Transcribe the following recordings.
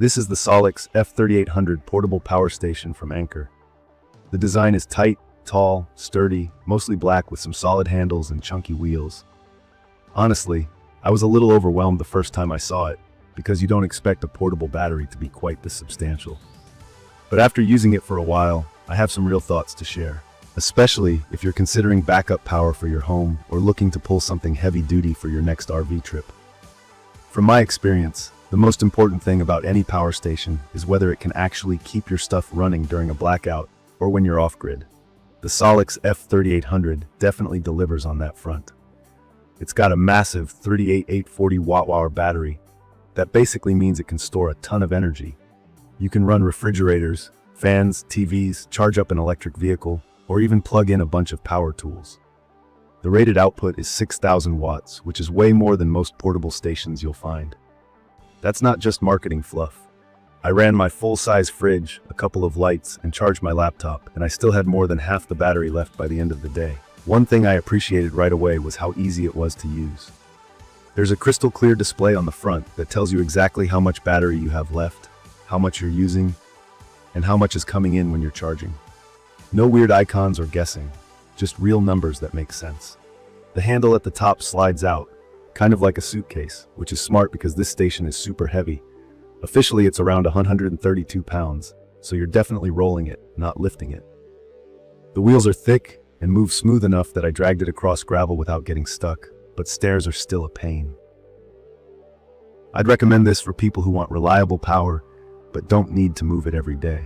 This is the SOLIX F3800 portable power station from Anker. The design is tight, tall, sturdy, mostly black with some solid handles and chunky wheels. Honestly, I was a little overwhelmed the first time I saw it, because you don't expect a portable battery to be quite this substantial. But after using it for a while, I have some real thoughts to share, especially if you're considering backup power for your home or looking to pull something heavy-duty for your next RV trip. From my experience, the most important thing about any power station is whether it can actually keep your stuff running during a blackout or when you're off-grid. The SOLIX F3800 definitely delivers on that front. It's got a massive 38,840 watt-hour battery. That basically means it can store a ton of energy. You can run refrigerators, fans, TVs, charge up an electric vehicle, or even plug in a bunch of power tools. The rated output is 6,000 watts, which is way more than most portable stations you'll find. That's not just marketing fluff. I ran my full-size fridge, a couple of lights, and charged my laptop, and I still had more than half the battery left by the end of the day. One thing I appreciated right away was how easy it was to use. There's a crystal clear display on the front that tells you exactly how much battery you have left, how much you're using, and how much is coming in when you're charging. No weird icons or guessing, just real numbers that make sense. The handle at the top slides out, kind of like a suitcase, which is smart because this station is super heavy. Officially, it's around 132 pounds, so you're definitely rolling it, not lifting it. The wheels are thick and move smooth enough that I dragged it across gravel without getting stuck, but stairs are still a pain. I'd recommend this for people who want reliable power, but don't need to move it every day.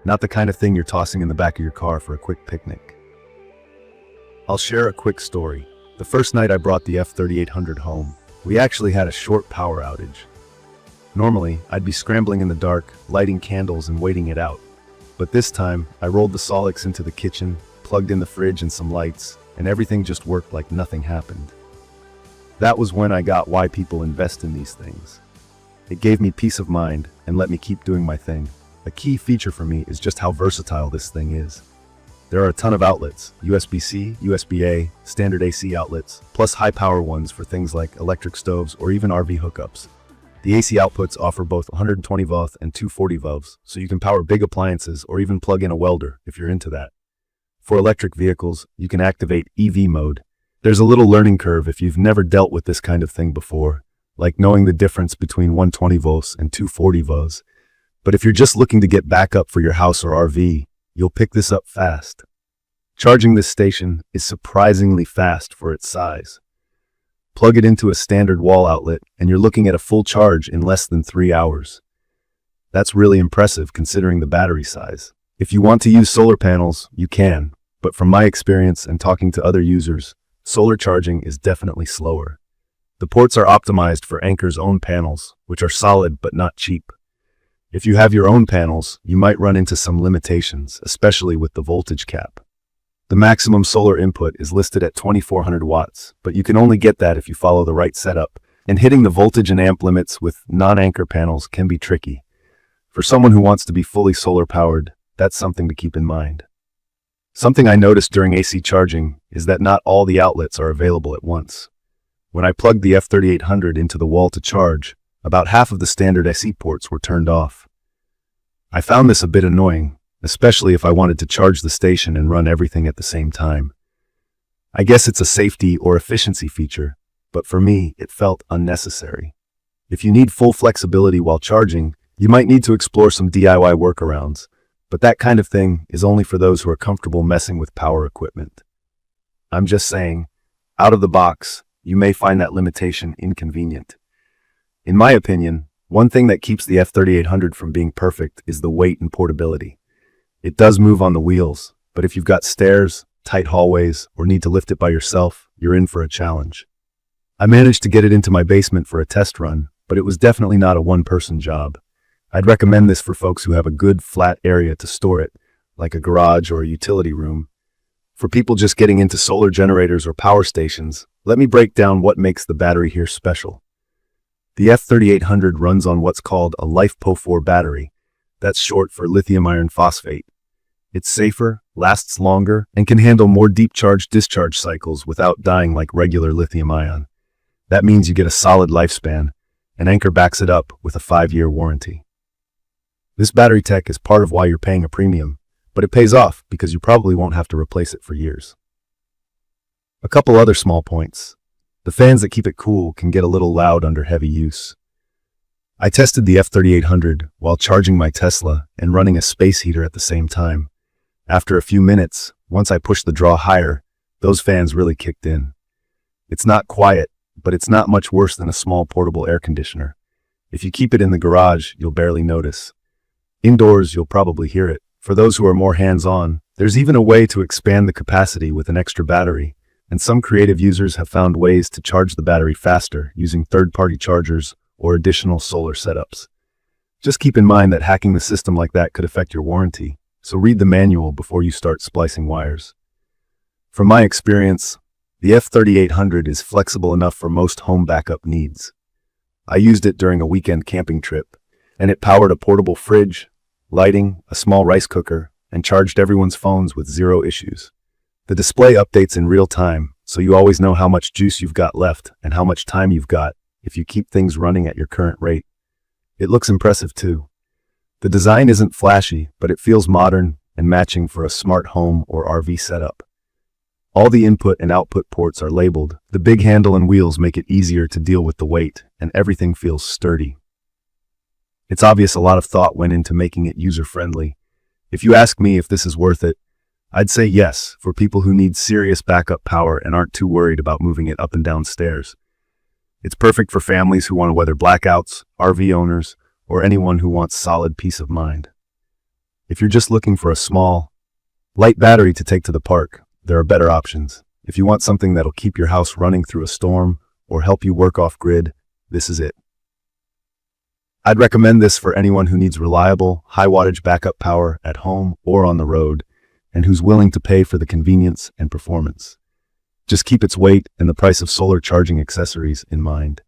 Not the kind of thing you're tossing in the back of your car for a quick picnic. I'll share a quick story. The first night I brought the F3800 home, we actually had a short power outage. Normally, I'd be scrambling in the dark, lighting candles and waiting it out. But this time, I rolled the SOLIX into the kitchen, plugged in the fridge and some lights, and everything just worked like nothing happened. That was when I got why people invest in these things. It gave me peace of mind and let me keep doing my thing. A key feature for me is just how versatile this thing is. There are a ton of outlets, USB-C, USB-A, standard AC outlets, plus high-power ones for things like electric stoves or even RV hookups. The AC outputs offer both 120 volts and 240 volts, so you can power big appliances or even plug in a welder if you're into that. For electric vehicles, you can activate EV mode. There's a little learning curve if you've never dealt with this kind of thing before, like knowing the difference between 120 volts and 240 volts. But if you're just looking to get backup for your house or RV, you'll pick this up fast. Charging this station is surprisingly fast for its size. Plug it into a standard wall outlet, and you're looking at a full charge in less than 3 hours. That's really impressive considering the battery size. If you want to use solar panels, you can, but from my experience and talking to other users, solar charging is definitely slower. The ports are optimized for Anker's own panels, which are solid but not cheap. If you have your own panels, you might run into some limitations, especially with the voltage cap. The maximum solar input is listed at 2400 watts, but you can only get that if you follow the right setup, and hitting the voltage and amp limits with non-Anker panels can be tricky. For someone who wants to be fully solar powered, that's something to keep in mind. Something I noticed during AC charging is that not all the outlets are available at once. When I plugged the F3800 into the wall to charge, about half of the standard AC ports were turned off. I found this a bit annoying, especially if I wanted to charge the station and run everything at the same time. I guess it's a safety or efficiency feature, but for me, it felt unnecessary. If you need full flexibility while charging, you might need to explore some DIY workarounds, but that kind of thing is only for those who are comfortable messing with power equipment. I'm just saying, out of the box, you may find that limitation inconvenient. In my opinion, one thing that keeps the F3800 from being perfect is the weight and portability. It does move on the wheels, but if you've got stairs, tight hallways, or need to lift it by yourself, you're in for a challenge. I managed to get it into my basement for a test run, but it was definitely not a one-person job. I'd recommend this for folks who have a good flat area to store it, like a garage or a utility room. For people just getting into solar generators or power stations, let me break down what makes the battery here special. The F3800 runs on what's called a LiFePO4 battery. That's short for lithium iron phosphate. It's safer, lasts longer, and can handle more deep charge-discharge cycles without dying like regular lithium ion. That means you get a solid lifespan, and Anker backs it up with a 5-year warranty. This battery tech is part of why you're paying a premium, but it pays off because you probably won't have to replace it for years. A couple other small points. The fans that keep it cool can get a little loud under heavy use. I tested the F3800 while charging my Tesla and running a space heater at the same time. After a few minutes, once I pushed the draw higher, those fans really kicked in. It's not quiet, but it's not much worse than a small portable air conditioner. If you keep it in the garage, you'll barely notice. Indoors, you'll probably hear it. For those who are more hands-on, there's even a way to expand the capacity with an extra battery, and some creative users have found ways to charge the battery faster using third-party chargers or additional solar setups. Just keep in mind that hacking the system like that could affect your warranty, so read the manual before you start splicing wires. From my experience, the F3800 is flexible enough for most home backup needs. I used it during a weekend camping trip, and it powered a portable fridge, lighting, a small rice cooker, and charged everyone's phones with zero issues. The display updates in real time, so you always know how much juice you've got left and how much time you've got if you keep things running at your current rate. It looks impressive too. The design isn't flashy, but it feels modern and matching for a smart home or RV setup. All the input and output ports are labeled. The big handle and wheels make it easier to deal with the weight, and everything feels sturdy. It's obvious a lot of thought went into making it user-friendly. If you ask me if this is worth it, I'd say yes, for people who need serious backup power and aren't too worried about moving it up and down stairs. It's perfect for families who want to weather blackouts, RV owners, or anyone who wants solid peace of mind. If you're just looking for a small, light battery to take to the park, there are better options. If you want something that'll keep your house running through a storm or help you work off-grid, this is it. I'd recommend this for anyone who needs reliable, high-wattage backup power at home or on the road, and who's willing to pay for the convenience and performance. Just keep its weight and the price of solar charging accessories in mind.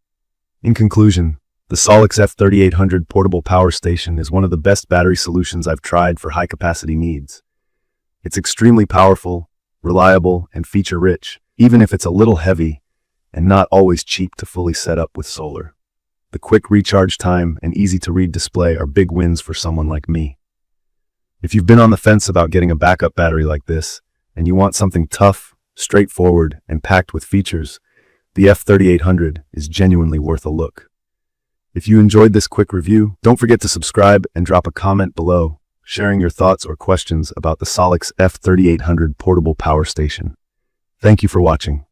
In conclusion, the SOLIX F3800 portable power station is one of the best battery solutions I've tried for high-capacity needs. It's extremely powerful, reliable, and feature-rich, even if it's a little heavy and not always cheap to fully set up with solar. The quick recharge time and easy-to-read display are big wins for someone like me. If you've been on the fence about getting a backup battery like this, and you want something tough, straightforward, and packed with features, the F3800 is genuinely worth a look. If you enjoyed this quick review, don't forget to subscribe and drop a comment below, sharing your thoughts or questions about the SOLIX F3800 portable power station. Thank you for watching.